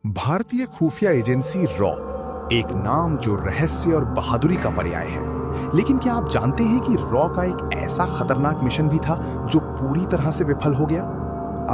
भारतीय खुफिया agency raw एक नाम जो रहस्य और बहादुरी का पर्याय है। लेकिन क्या आप जानते हैं कि रॉ का एक ऐसा खतरनाक मिशन भी था जो पूरी तरह से विफल हो गया?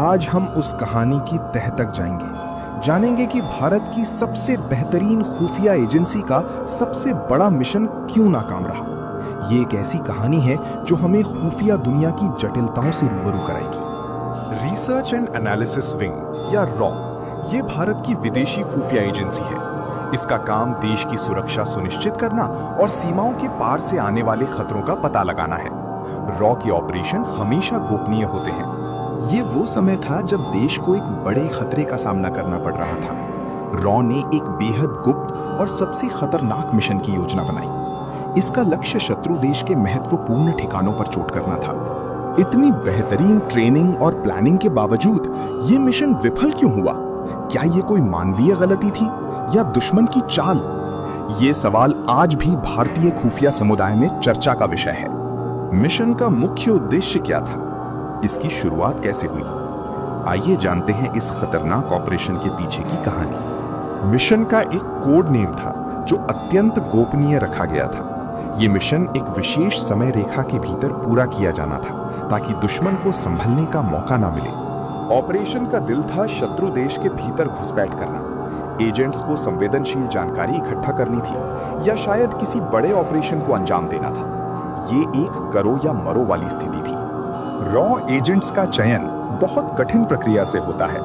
आज हम उस कहानी की तह तक जाएंगे, जानेंगे कि भारत की सबसे बेहतरीन खुफिया एजेंसी का सबसे बड़ा मिशन क्यों नाकाम रहा। ये एक ऐसी कहानी है जो हमें खुफिया दुनिया की जटिलताओं से रूबरू कराएगी। रिसर्च एंड एनालिसिस विंग या रॉ ये भारत की विदेशी खुफिया एजेंसी है। इसका काम देश की सुरक्षा सुनिश्चित करना और सीमाओं के पार से आने वाले खतरों का पता लगाना है। रॉ के ऑपरेशन हमेशा गोपनीय होते हैं। ये वो समय था जब देश को एक बड़े खतरे का सामना करना पड़ रहा था। रॉ ने एक बेहद गुप्त और सबसे खतरनाक मिशन की योजना बनाई। इसका लक्ष्य शत्रु देश के महत्वपूर्ण ठिकानों पर चोट करना था। इतनी बेहतरीन ट्रेनिंग और प्लानिंग के बावजूद ये मिशन विफल क्यों हुआ? क्या ये कोई मानवीय गलती थी या दुश्मन की चाल? ये सवाल आज भी भारतीय खुफिया समुदाय में चर्चा का विषय है। मिशन का मुख्य उद्देश्य क्या था? इसकी शुरुआत कैसे हुई? आइए जानते हैं इस खतरनाक ऑपरेशन के पीछे की कहानी। मिशन का एक कोड नेम था जो अत्यंत गोपनीय रखा गया था। ये मिशन एक विशेष समय रेखा के भीतर पूरा किया जाना था ताकि दुश्मन को संभलने का मौका ना मिले। ऑपरेशन का दिल था शत्रु देश के भीतर घुसपैठ करना। एजेंट्स को संवेदनशील जानकारी इकट्ठा करनी थी या शायद किसी बड़े ऑपरेशन को अंजाम देना था। ये एक करो या मरो वाली स्थिति थी। रॉ एजेंट्स का चयन बहुत कठिन प्रक्रिया से होता है।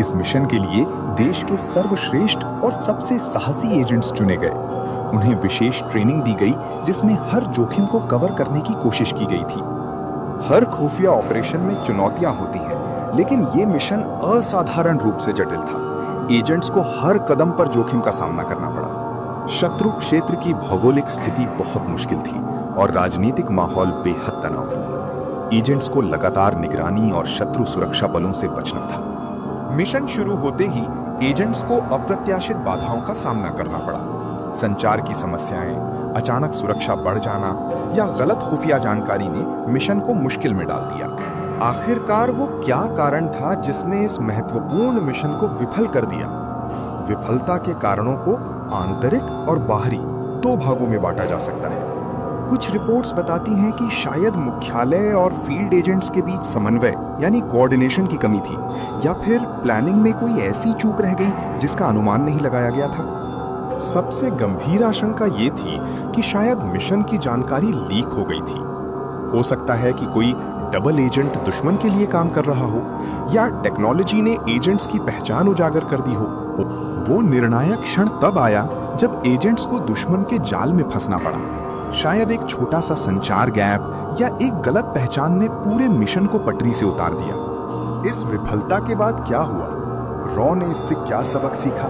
इस मिशन के लिए देश के सर्वश्रेष्ठ और सबसे साहसी एजेंट्स चुने गए। उन्हें विशेष ट्रेनिंग दी गई जिसमें हर जोखिम को कवर करने की कोशिश की गई थी। हर खुफिया ऑपरेशन में चुनौतियां होती हैं, लेकिन ये मिशन असाधारण रूप से जटिल था। एजेंट्स को हर कदम पर जोखिम का सामना करना पड़ा। शत्रु क्षेत्र की भौगोलिक स्थिति बहुत मुश्किल थी और राजनीतिक माहौल बेहद तनावपूर्ण। एजेंट्स को लगातार निगरानी और शत्रु सुरक्षा बलों से बचना था। मिशन शुरू होते ही एजेंट्स को अप्रत्याशित बाधाओं का सामना करना पड़ा। संचार की समस्याएं, अचानक सुरक्षा बढ़ जाना या गलत खुफिया जानकारी ने मिशन को मुश्किल में डाल दिया। आखिरकार वो क्या कारण था जिसने इस महत्वपूर्ण मिशन को विफल कर दिया? विफलता के कारणों को आंतरिक और बाहरी दो भागों में बांटा जा सकता है। कुछ रिपोर्ट्स बताती हैं कि शायद मुख्यालय और फील्ड एजेंट्स के बीच समन्वय यानी कोऑर्डिनेशन की कमी थी, या फिर प्लानिंग में कोई ऐसी चूक रह गई जिसका अनुमान नहीं लगाया गया था। सबसे गंभीर आशंका ये थी कि शायद मिशन की जानकारी लीक हो गई थी। हो सकता है कि कोई डबल एजेंट दुश्मन के लिए काम कर रहा हो, या टेक्नोलॉजी ने एजेंट्स की पहचान उजागर कर दी हो। वो निर्णायक क्षण तब आया जब एजेंट्स को दुश्मन के जाल में फंसना पड़ा। शायद एक छोटा सा संचार गैप या एक गलत पहचान ने पूरे मिशन को पटरी से उतार दिया। इस विफलता के बाद क्या हुआ? रॉ ने इससे क्या सबक सीखा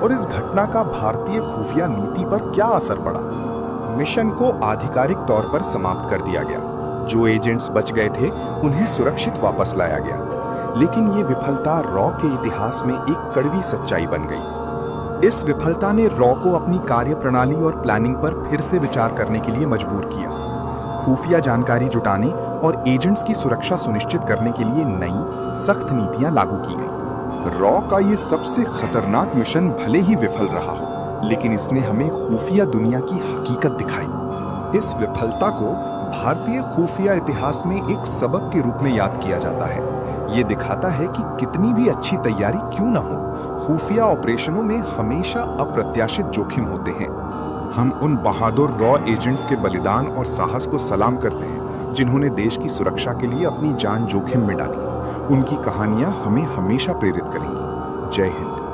और इस घटना का भारतीय खुफिया नीति पर क्या असर पड़ा? मिशन को आधिकारिक तौर पर समाप्त कर दिया गया। जो एजेंट्स बच गए थे उन्हें सुरक्षित वापस लाया गया। लेकिन ये विफलता रॉ के इतिहास में एक कड़वी सच्चाई बन गई। इस विफलता ने रॉ को अपनी कार्यप्रणाली और प्लानिंग पर फिर से विचार करने के लिए मजबूर किया। खुफिया जानकारी जुटाने और एजेंट्स की सुरक्षा सुनिश्चित करने के लिए नई सख्त नीतियां लागू की गई। रॉ का ये सबसे खतरनाक मिशन भले ही विफल रहा हो, लेकिन इसने हमें खुफिया दुनिया की हकीकत दिखाई। इस विफलता को भारतीय खुफिया इतिहास में एक सबक के रूप में याद किया जाता है। ये दिखाता है कि कितनी भी अच्छी तैयारी क्यों ना हो, खुफिया ऑपरेशनों में हमेशा अप्रत्याशित जोखिम होते हैं। हम उन बहादुर रॉ एजेंट्स के बलिदान और साहस को सलाम करते हैं जिन्होंने देश की सुरक्षा के लिए अपनी जान जोखिम में डाली। उनकी कहानियां हमें हमेशा प्रेरित करेंगी। जय हिंद।